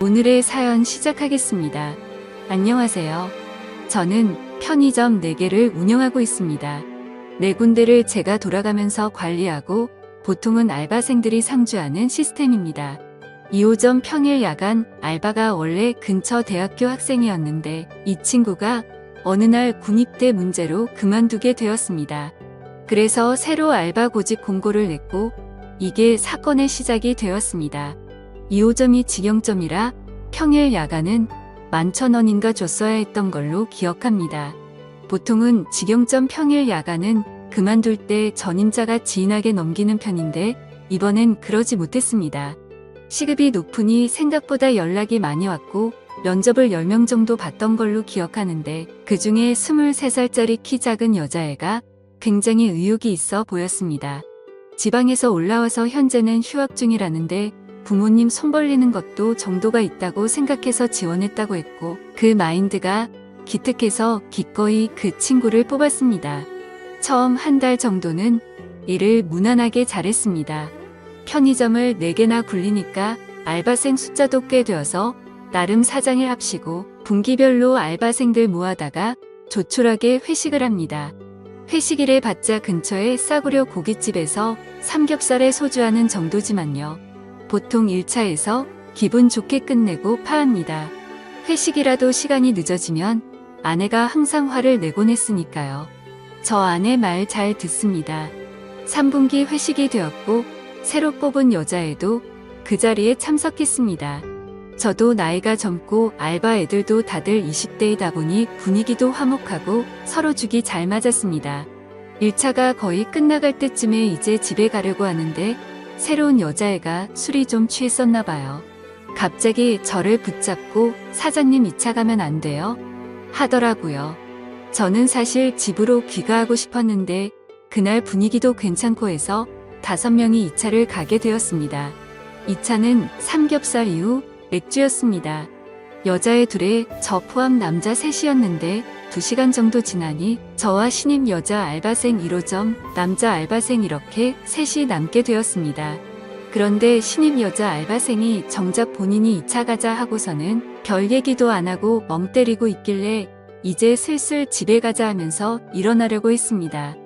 오늘의 사연 시작하겠습니다. 안녕하세요. 저는 편의점 4개를 운영하고 있습니다. 4군데를 제가 돌아가면서 관리하고 보통은 알바생들이 상주하는 시스템입니다. 2호점 평일 야간 알바가 원래 근처 대학교 학생이었는데 이 친구가 어느 날 군입대 문제로 그만두게 되었습니다. 그래서 새로 알바 고직 공고를 냈고 이게 사건의 시작이 되었습니다. 2호점이 직영점이라 평일 야간은 11,000원인가 줬어야 했던 걸로 기억합니다. 보통은 직영점 평일 야간은 그만둘 때 전임자가 지인에게 넘기는 편인데 이번엔 그러지 못했습니다. 시급이 높으니 생각보다 연락이 많이 왔고 면접을 10명 정도 봤던 걸로 기억하는데 그중에 23살짜리 키 작은 여자애가 굉장히 의욕이 있어 보였습니다. 지방에서 올라와서 현재는 휴학 중이라는데 부모님 손 벌리는 것도 정도가 있다고 생각해서 지원했다고 했고 그 마인드가 기특해서 기꺼이 그 친구를 뽑았습니다. 처음 한 달 정도는 일을 무난하게 잘했습니다. 편의점을 4개나 굴리니까 알바생 숫자도 꽤 되어서 나름 사장을 합시고 분기별로 알바생들 모아다가 조촐하게 회식을 합니다. 회식일에 받자 근처의 싸구려 고깃집에서 삼겹살에 소주하는 정도지만요. 보통 1차에서 기분 좋게 끝내고 파합니다. 회식이라도 시간이 늦어지면 아내가 항상 화를 내곤 했으니까요. 저 아내 말 잘 듣습니다. 3분기 회식이 되었고 새로 뽑은 여자애도 그 자리에 참석했습니다. 저도 나이가 젊고 알바 애들도 다들 20대이다 보니 분위기도 화목하고 서로 죽이 잘 맞았습니다. 1차가 거의 끝나갈 때쯤에 이제 집에 가려고 하는데 새로운 여자애가 술이 좀 취했었나 봐요. 갑자기 저를 붙잡고 사장님 2차 가면 안 돼요? 하더라고요. 저는 사실 집으로 귀가하고 싶었는데 그날 분위기도 괜찮고 해서 5명이 2차를 가게 되었습니다. 2차는 삼겹살 이후 맥주였습니다. 여자애 2에 저 포함 남자 3이었는데 2시간 정도 지나니 저와 신입 여자 알바생 1호점, 남자 알바생 이렇게 3이 남게 되었습니다. 그런데 신입 여자 알바생이 정작 본인이 2차 가자 하고서는 별 얘기도 안 하고 멍 때리고 있길래 이제 슬슬 집에 가자 하면서 일어나려고 했습니다.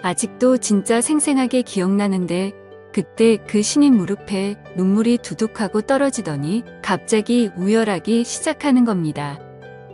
아직도 진짜 생생하게 기억나는데 그때 그 신입 무릎에 눈물이 두둑하고 떨어지더니 갑자기 우열하기 시작하는 겁니다.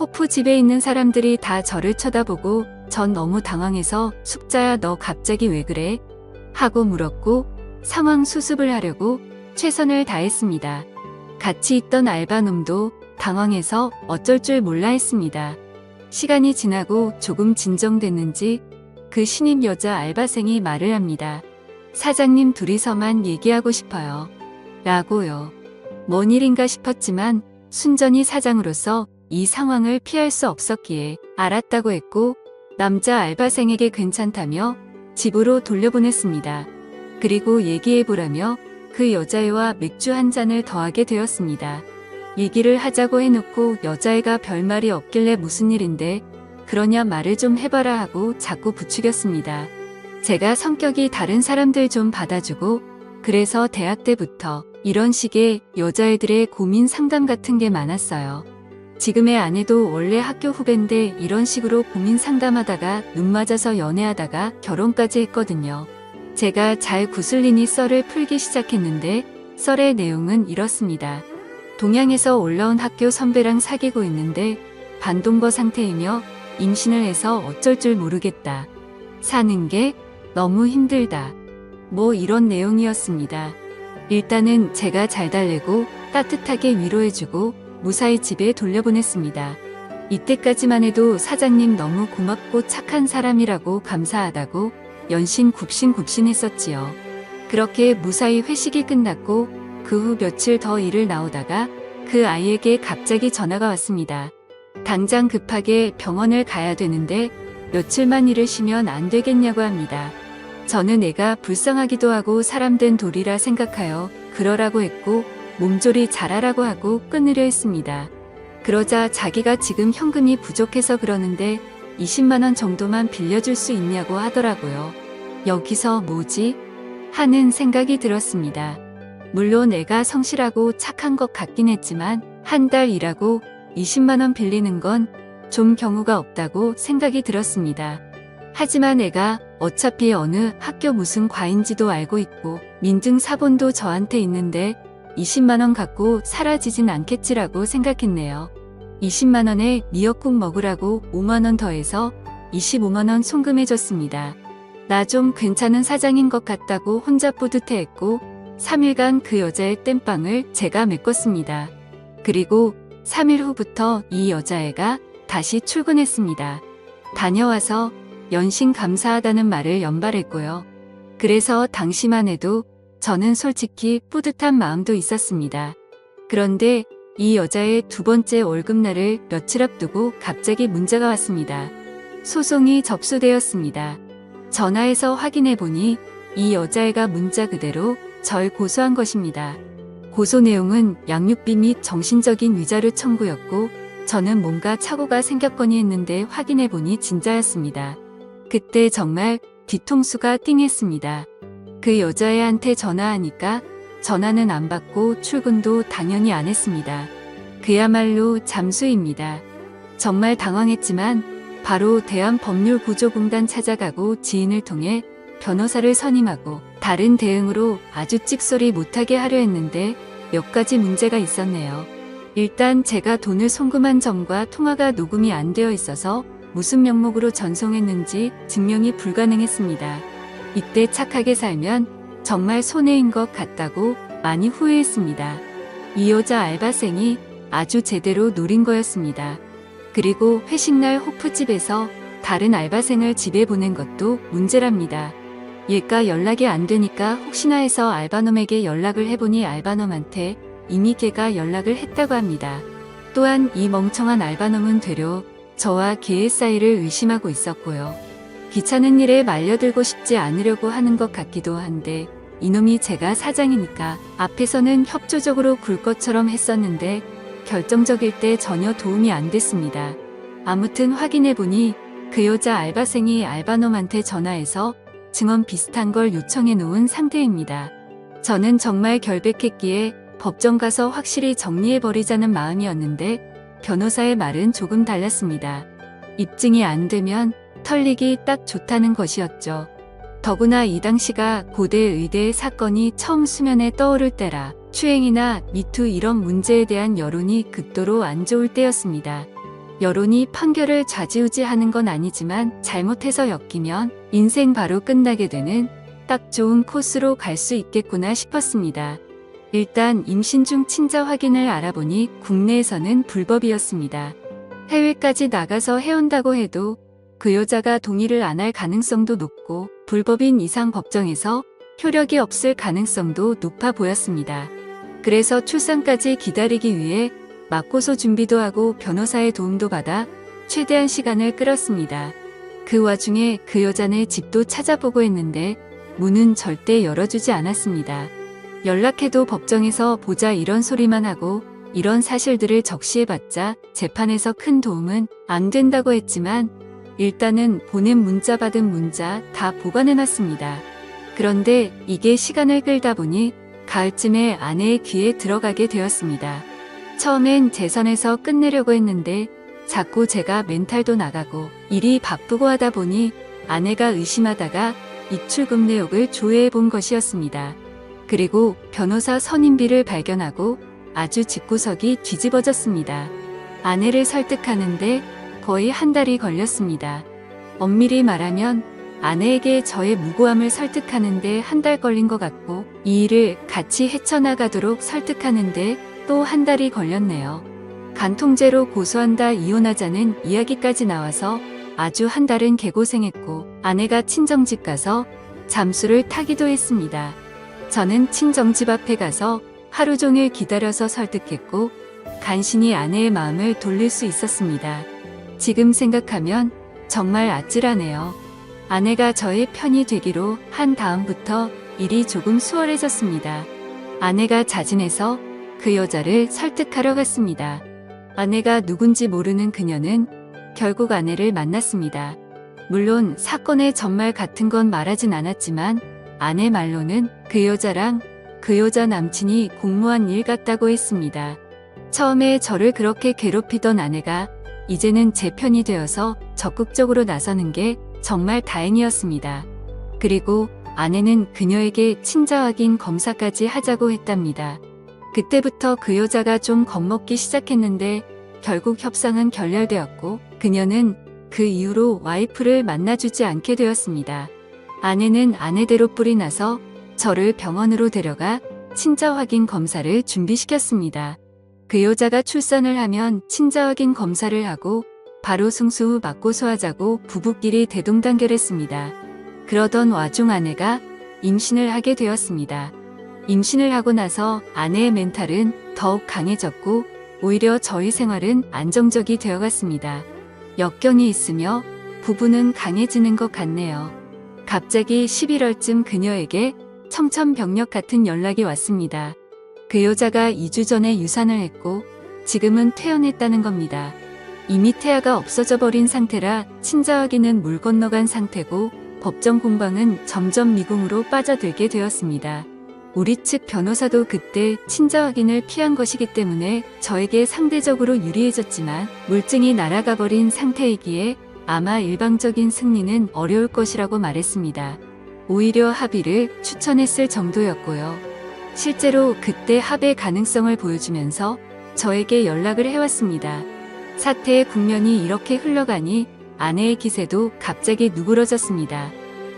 호프 집에 있는 사람들이 다 저를 쳐다보고 전 너무 당황해서 숙자야 너 갑자기 왜 그래? 하고 물었고 상황 수습을 하려고 최선을 다했습니다. 같이 있던 알바놈도 당황해서 어쩔 줄 몰라 했습니다. 시간이 지나고 조금 진정됐는지 그 신입 여자 알바생이 말을 합니다. 사장님 둘이서만 얘기하고 싶어요. 라고요. 뭔 일인가 싶었지만 순전히 사장으로서 이 상황을 피할 수 없었기에 알았다고 했고 남자 알바생에게 괜찮다며 집으로 돌려보냈습니다. 그리고 얘기해보라며 그 여자애와 맥주 한 잔을 더하게 되었습니다. 얘기를 하자고 해놓고 여자애가 별말이 없길래 무슨 일인데 그러냐 말을 좀 해봐라 하고 자꾸 부추겼습니다. 제가 성격이 다른 사람들 좀 받아주고 그래서 대학 때부터 이런 식의 여자애들의 고민 상담 같은 게 많았어요. 지금의 아내도 원래 학교 후배인데 이런 식으로 고민 상담하다가 눈 맞아서 연애하다가 결혼까지 했거든요. 제가 잘 구슬리니 썰을 풀기 시작했는데 썰의 내용은 이렇습니다. 동양에서 올라온 학교 선배랑 사귀고 있는데 반동거 상태이며 임신을 해서 어쩔 줄 모르겠다. 사는 게 너무 힘들다. 뭐 이런 내용이었습니다. 일단은 제가 잘 달래고 따뜻하게 위로해주고 무사히 집에 돌려보냈습니다. 이때까지만 해도 사장님 너무 고맙고 착한 사람이라고 감사하다고 연신 굽신굽신했었지요. 그렇게 무사히 회식이 끝났고 그 후 며칠 더 일을 나오다가 그 아이에게 갑자기 전화가 왔습니다. 당장 급하게 병원을 가야 되는데 며칠만 일을 쉬면 안 되겠냐고 합니다. 저는 애가 불쌍하기도 하고 사람된 돌이라 생각하여 그러라고 했고 몸조리 잘하라고 하고 끊으려 했습니다. 그러자 자기가 지금 현금이 부족해서 그러는데 20만 원 정도만 빌려줄 수 있냐고 하더라고요. 여기서 뭐지? 하는 생각이 들었습니다. 물론 애가 성실하고 착한 것 같긴 했지만 한 달 일하고 20만 원 빌리는 건 좀 경우가 없다고 생각이 들었습니다. 하지만 애가 어차피 어느 학교 무슨 과인지도 알고 있고 민증 사본도 저한테 있는데 20만 원 갖고 사라지진 않겠지라고 생각했네요. 20만 원에 미역국 먹으라고 5만 원 더해서 25만 원 송금해줬습니다. 나 좀 괜찮은 사장인 것 같다고 혼자 뿌듯해했고 3일간 그 여자의 땜빵을 제가 메꿨습니다. 그리고 3일 후부터 이 여자애가 다시 출근했습니다. 다녀와서 연신 감사하다는 말을 연발했고요. 그래서 당시만 해도 저는 솔직히 뿌듯한 마음도 있었습니다. 그런데 이 여자의 두 번째 월급날을 며칠 앞두고 갑자기 문자가 왔습니다. 소송이 접수되었습니다. 전화해서 확인해 보니 이 여자애가 문자 그대로 절 고소한 것입니다. 고소 내용은 양육비 및 정신적인 위자료 청구였고 저는 뭔가 착오가 생겼거니 했는데 확인해 보니 진짜였습니다. 그때 정말 뒤통수가 띵했습니다. 그 여자애한테 전화하니까 전화는 안 받고 출근도 당연히 안 했습니다. 그야말로 잠수입니다. 정말 당황했지만 바로 대한법률구조공단 찾아가고 지인을 통해 변호사를 선임하고 다른 대응으로 아주 찍소리 못하게 하려 했는데 몇 가지 문제가 있었네요. 일단 제가 돈을 송금한 점과 통화가 녹음이 안 되어 있어서 무슨 명목으로 전송했는지 증명이 불가능했습니다. 이때 착하게 살면 정말 손해인 것 같다고 많이 후회했습니다. 이 여자 알바생이 아주 제대로 노린 거였습니다. 그리고 회식날 호프집에서 다른 알바생을 집에 보낸 것도 문제랍니다. 얘가 연락이 안 되니까 혹시나 해서 알바놈에게 연락을 해보니 알바놈한테 이미 걔가 연락을 했다고 합니다. 또한 이 멍청한 알바놈은 되려 저와 걔의 사이를 의심하고 있었고요. 귀찮은 일에 말려들고 싶지 않으려고 하는 것 같기도 한데 이놈이 제가 사장이니까 앞에서는 협조적으로 굴 것처럼 했었는데 결정적일 때 전혀 도움이 안 됐습니다. 아무튼 확인해보니 그 여자 알바생이 알바놈한테 전화해서 증언 비슷한 걸 요청해 놓은 상태입니다. 저는 정말 결백했기에 법정 가서 확실히 정리해버리자는 마음이었는데 변호사의 말은 조금 달랐습니다. 입증이 안 되면 털리기 딱 좋다는 것이었죠. 더구나 이 당시가 고대 의대 사건이 처음 수면에 떠오를 때라 추행이나 미투 이런 문제에 대한 여론이 극도로 안 좋을 때였습니다. 여론이 판결을 좌지우지하는 건 아니지만 잘못해서 엮이면 인생 바로 끝나게 되는 딱 좋은 코스로 갈 수 있겠구나 싶었습니다. 일단 임신 중 친자 확인을 알아보니 국내에서는 불법이었습니다. 해외까지 나가서 해온다고 해도 그 여자가 동의를 안 할 가능성도 높고 불법인 이상 법정에서 효력이 없을 가능성도 높아 보였습니다. 그래서 출산까지 기다리기 위해 맞고소 준비도 하고 변호사의 도움도 받아 최대한 시간을 끌었습니다. 그 와중에 그 여자네 집도 찾아보고 했는데 문은 절대 열어주지 않았습니다. 연락해도 법정에서 보자 이런 소리만 하고 이런 사실들을 적시해봤자 재판에서 큰 도움은 안 된다고 했지만 일단은 보낸 문자 받은 문자 다 보관해놨습니다. 그런데 이게 시간을 끌다 보니 가을쯤에 아내의 귀에 들어가게 되었습니다. 처음엔 제 선에서 끝내려고 했는데 자꾸 제가 멘탈도 나가고 일이 바쁘고 하다 보니 아내가 의심하다가 입출금 내역을 조회해 본 것이었습니다. 그리고 변호사 선임비를 발견하고 아주 집구석이 뒤집어졌습니다. 아내를 설득하는데 거의 한 달이 걸렸습니다. 엄밀히 말하면 아내에게 저의 무고함을 설득하는데 한 달 걸린 것 같고 이 일을 같이 헤쳐나가도록 설득하는데 또 한 달이 걸렸네요. 간통죄로 고소한다 이혼하자는 이야기까지 나와서 아주 한 달은 개고생했고 아내가 친정집 가서 잠수를 타기도 했습니다. 저는 친정집 앞에 가서 하루 종일 기다려서 설득했고 간신히 아내의 마음을 돌릴 수 있었습니다. 지금 생각하면 정말 아찔하네요. 아내가 저의 편이 되기로 한 다음부터 일이 조금 수월해졌습니다. 아내가 자진해서 그 여자를 설득하러 갔습니다. 아내가 누군지 모르는 그녀는 결국 아내를 만났습니다. 물론 사건의 전말 같은 건 말하진 않았지만 아내 말로는 그 여자랑 그 여자 남친이 공모한 일 같다고 했습니다. 처음에 저를 그렇게 괴롭히던 아내가 이제는 제 편이 되어서 적극적으로 나서는 게 정말 다행이었습니다. 그리고 아내는 그녀에게 친자 확인 검사까지 하자고 했답니다. 그때부터 그 여자가 좀 겁먹기 시작했는데 결국 협상은 결렬되었고 그녀는 그 이후로 와이프를 만나주지 않게 되었습니다. 아내는 아내대로 뿔이 나서 저를 병원으로 데려가 친자 확인 검사를 준비시켰습니다. 그 여자가 출산을 하면 친자 확인 검사를 하고 바로 승수 후 맞고소하자고 부부끼리 대동단결했습니다. 그러던 와중 아내가 임신을 하게 되었습니다. 임신을 하고 나서 아내의 멘탈은 더욱 강해졌고 오히려 저희 생활은 안정적이 되어갔습니다. 역경이 있으며 부부는 강해지는 것 같네요. 갑자기 11월쯤 그녀에게 청천벽력 같은 연락이 왔습니다. 그 여자가 2주 전에 유산을 했고 지금은 퇴원했다는 겁니다. 이미 태아가 없어져 버린 상태라 친자 확인은 물 건너간 상태고 법정 공방은 점점 미궁으로 빠져들게 되었습니다. 우리 측 변호사도 그때 친자 확인을 피한 것이기 때문에 저에게 상대적으로 유리해졌지만 물증이 날아가 버린 상태이기에 아마 일방적인 승리는 어려울 것이라고 말했습니다. 오히려 합의를 추천했을 정도였고요. 실제로 그때 합의 가능성을 보여주면서 저에게 연락을 해왔습니다. 사태의 국면이 이렇게 흘러가니 아내의 기세도 갑자기 누그러졌습니다.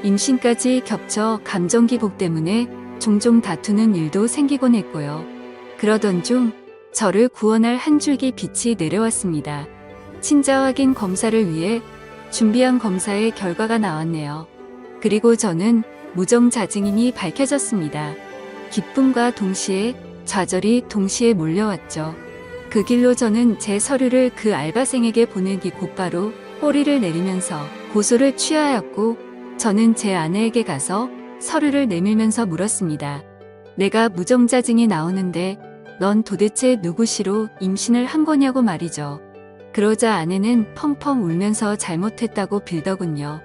임신까지 겹쳐 감정기복 때문에 종종 다투는 일도 생기곤 했고요. 그러던 중 저를 구원할 한 줄기 빛이 내려왔습니다. 친자 확인 검사를 위해 준비한 검사의 결과가 나왔네요. 그리고 저는 무정자증인이 밝혀졌습니다. 기쁨과 동시에 좌절이 동시에 몰려왔죠. 그 길로 저는 제 서류를 그 알바생에게 보내기 곧바로 꼬리를 내리면서 고소를 취하였고 저는 제 아내에게 가서 서류를 내밀면서 물었습니다. 내가 무정자증이 나오는데 넌 도대체 누구시로 임신을 한 거냐고 말이죠. 그러자 아내는 펑펑 울면서 잘못했다고 빌더군요.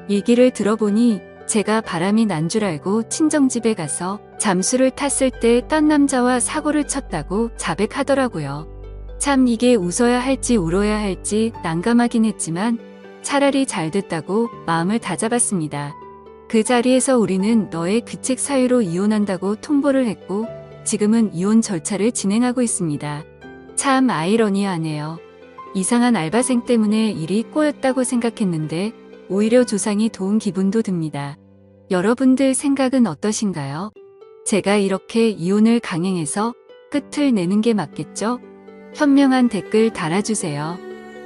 얘기를 들어보니 제가 바람이 난 줄 알고 친정집에 가서 잠수를 탔을 때 딴 남자와 사고를 쳤다고 자백하더라고요. 참 이게 웃어야 할지 울어야 할지 난감하긴 했지만 차라리 잘 됐다고 마음을 다잡았습니다. 그 자리에서 우리는 너의 규칙 사유로 이혼한다고 통보를 했고 지금은 이혼 절차를 진행하고 있습니다. 참 아이러니하네요. 이상한 알바생 때문에 일이 꼬였다고 생각했는데 오히려 조상이 도운 기분도 듭니다. 여러분들 생각은 어떠신가요? 제가 이렇게 이혼을 강행해서 끝을 내는 게 맞겠죠? 현명한 댓글 달아주세요.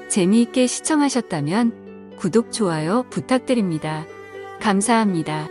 재미있게 시청하셨다면 구독, 좋아요 부탁드립니다. 감사합니다.